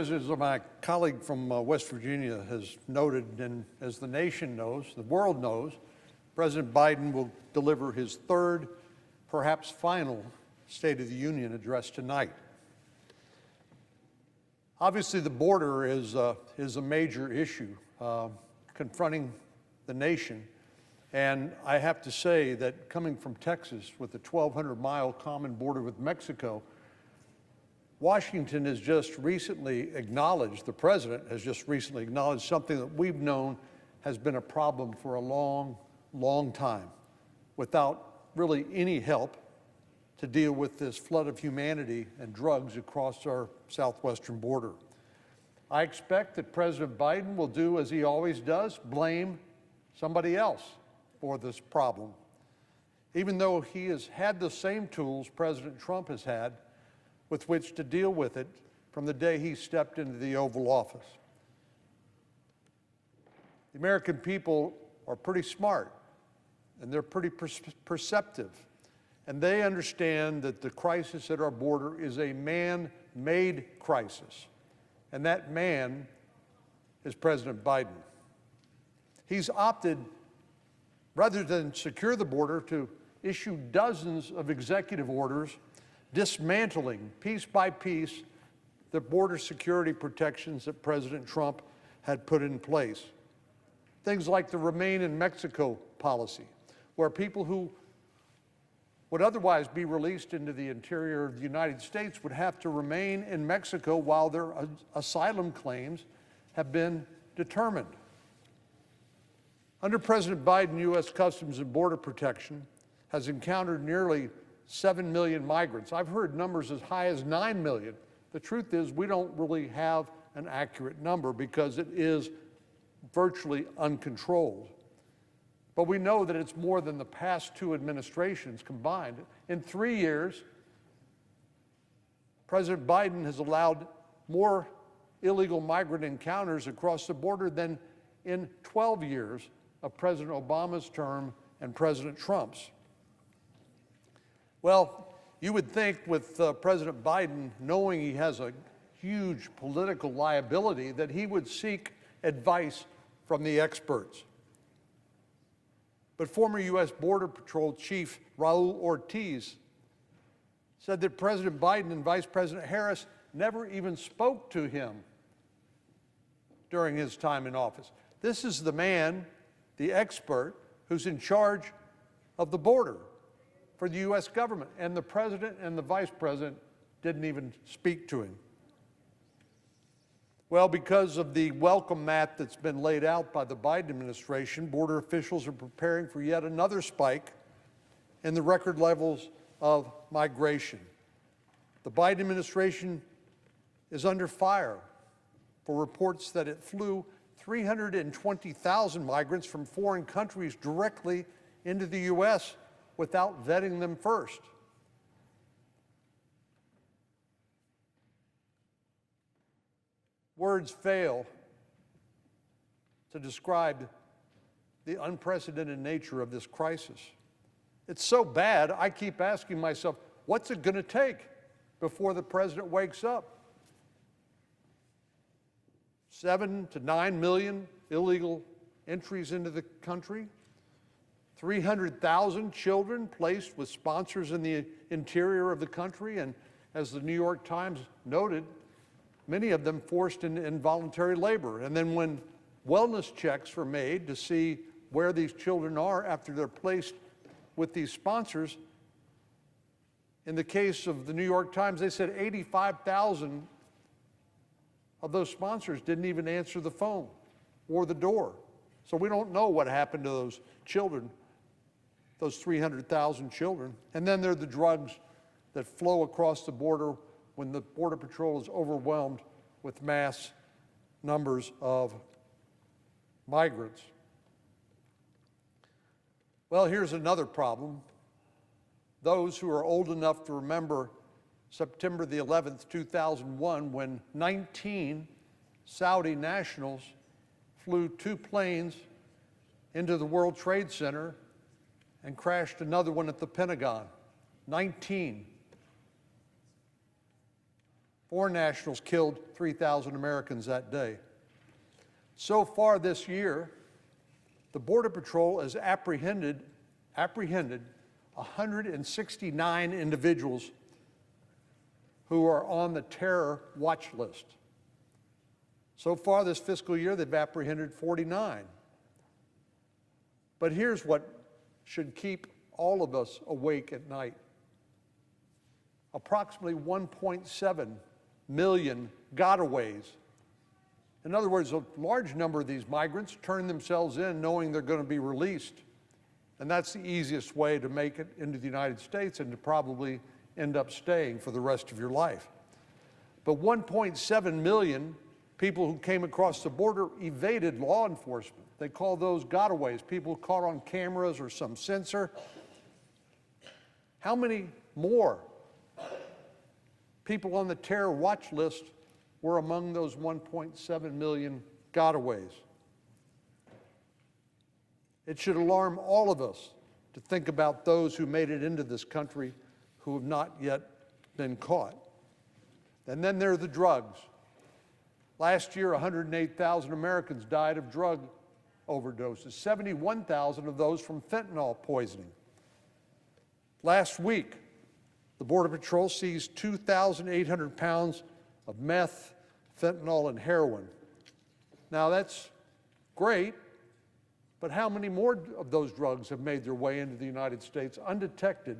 As my colleague from West Virginia has noted, and as the nation knows, the world knows, President Biden will deliver his third, perhaps final, State of the Union address tonight. Obviously, the border is a major issue confronting the nation. And I have to say that coming from Texas with a 1,200-mile common border with Mexico, Washington has just recently acknowledged, the president has just recently acknowledged something that we've known has been a problem for a long, long time, without really any help to deal with this flood of humanity and drugs across our southwestern border. I expect that President Biden will do as he always does, blame somebody else for this problem, even though he has had the same tools President Trump has had with which to deal with it from the day he stepped into the Oval Office. The American people are pretty smart, and they're pretty perceptive, and they understand that the crisis at our border is a man-made crisis, and that man is President Biden. He's opted, rather than secure the border, to issue dozens of executive orders dismantling, piece by piece, the border security protections that President Trump had put in place. Things like the Remain in Mexico policy, where people who would otherwise be released into the interior of the United States would have to remain in Mexico while their asylum claims have been determined. Under President Biden, U.S. Customs and Border Protection has encountered nearly 7 million migrants. I've heard numbers as high as 9 million. The truth is, we don't really have an accurate number because it is virtually uncontrolled. But we know that it's more than the past two administrations combined. In 3 years, President Biden has allowed more illegal migrant encounters across the border than in 12 years of President Obama's term and President Trump's. Well, you would think with President Biden, knowing he has a huge political liability, that he would seek advice from the experts. But former U.S. Border Patrol Chief Raul Ortiz said that President Biden and Vice President Harris never even spoke to him during his time in office. This is the man, the expert, who's in charge of the border for the U.S. government, and the president and the vice president didn't even speak to him. Well, because of the welcome mat that's been laid out by the Biden administration, border officials are preparing for yet another spike in the record levels of migration. The Biden administration is under fire for reports that it flew 320,000 migrants from foreign countries directly into the U.S. without vetting them first. Words fail to describe the unprecedented nature of this crisis. It's so bad, I keep asking myself, what's it going to take before the president wakes up? 7 to 9 million illegal entries into the country, 300,000 children placed with sponsors in the interior of the country, and as the New York Times noted, many of them forced into involuntary labor. And then when wellness checks were made to see where these children are after they're placed with these sponsors, in the case of the New York Times, they said 85,000 of those sponsors didn't even answer the phone or the door. So we don't know what happened to those children, those 300,000 children. And then there are the drugs that flow across the border when the Border Patrol is overwhelmed with mass numbers of migrants. Well, here's another problem. Those who are old enough to remember September the 11th, 2001, when 19 Saudi nationals flew 2 planes into the World Trade Center and crashed another one at the Pentagon. 19. Foreign nationals killed 3,000 Americans that day. So far this year, the Border Patrol has apprehended 169 individuals who are on the terror watch list. So far this fiscal year, they've apprehended 49. But here's what should keep all of us awake at night. Approximately 1.7 million gotaways. In other words, a large number of these migrants turn themselves in knowing they're going to be released. And that's the easiest way to make it into the United States and to probably end up staying for the rest of your life. But 1.7 million people who came across the border evaded law enforcement. They call those gotaways, people caught on cameras or some sensor. How many more people on the terror watch list were among those 1.7 million gotaways? It should alarm all of us to think about those who made it into this country who have not yet been caught. And then there are the drugs. Last year, 108,000 Americans died of drug overdoses, 71,000 of those from fentanyl poisoning. Last week, the Border Patrol seized 2,800 pounds of meth, fentanyl, and heroin. Now that's great, but how many more of those drugs have made their way into the United States undetected?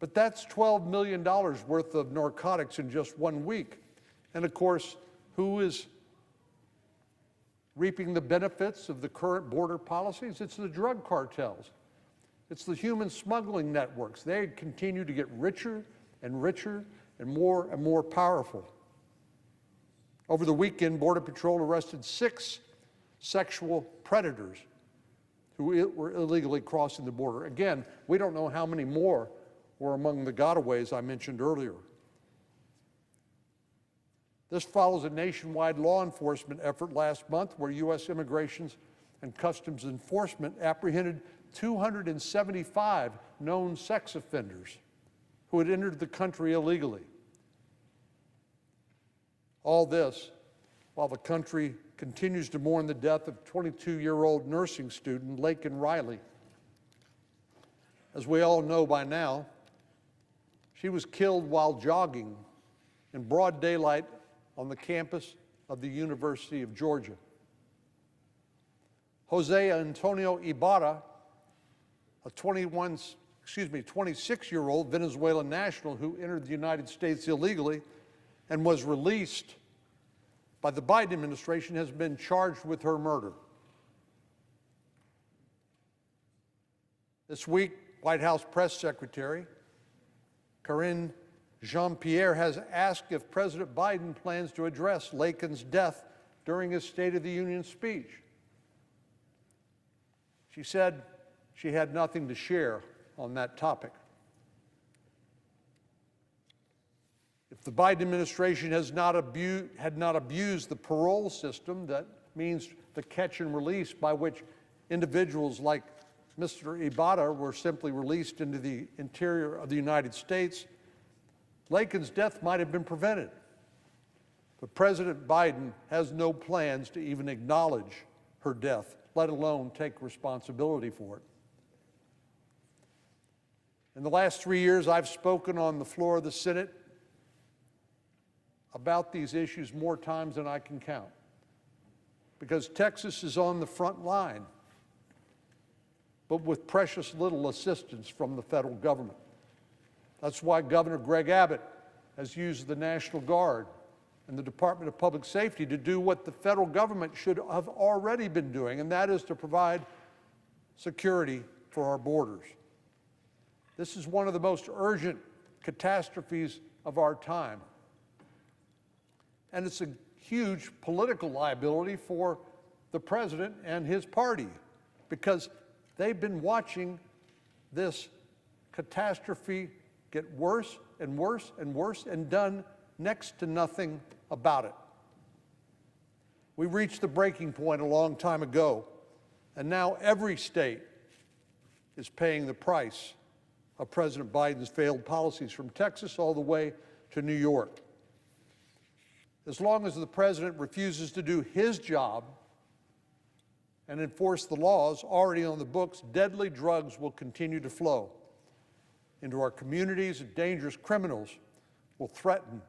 But that's $12 million worth of narcotics in just 1 week. And of course, who is reaping the benefits of the current border policies? It's the drug cartels. It's the human smuggling networks. They continue to get richer and richer and more powerful. Over the weekend, Border Patrol arrested 6 sexual predators who were illegally crossing the border. Again, we don't know how many more were among the gotaways I mentioned earlier. This follows a nationwide law enforcement effort last month where U.S. Immigration and Customs Enforcement apprehended 275 known sex offenders who had entered the country illegally. All this while the country continues to mourn the death of 22-year-old nursing student Laken Riley. As we all know by now, she was killed while jogging in broad daylight on the campus of the University of Georgia. Jose Antonio Ibarra, a 26-year-old Venezuelan national who entered the United States illegally and was released by the Biden administration, has been charged with her murder. This week, White House Press Secretary Cornyn Jean-Pierre has asked if President Biden plans to address Laken's death during his State of the Union speech. She said she had nothing to share on that topic. If the Biden administration had not abused the parole system, that means the catch and release by which individuals like Mr. Ibarra were simply released into the interior of the United States, Laken's death might have been prevented. But President Biden has no plans to even acknowledge her death, let alone take responsibility for it. In the last 3 years, I've spoken on the floor of the Senate about these issues more times than I can count, because Texas is on the front line, but with precious little assistance from the federal government. That's why Governor Greg Abbott has used the National Guard and the Department of Public Safety to do what the federal government should have already been doing, and that is to provide security for our borders. This is one of the most urgent catastrophes of our time. And it's a huge political liability for the president and his party, because they've been watching this catastrophe get worse and worse and worse and done next to nothing about it. We reached the breaking point a long time ago, and now every state is paying the price of President Biden's failed policies, from Texas all the way to New York. As long as the president refuses to do his job and enforce the laws already on the books, deadly drugs will continue to flow into our communities, and dangerous criminals will threaten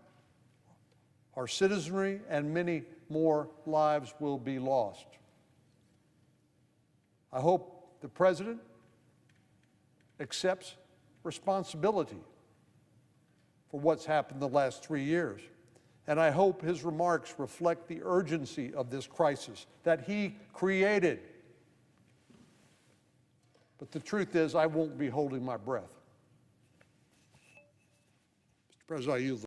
our citizenry, and many more lives will be lost. I hope the president accepts responsibility for what's happened the last 3 years. And I hope his remarks reflect the urgency of this crisis that he created. But the truth is, I won't be holding my breath. Mr. President, I yield the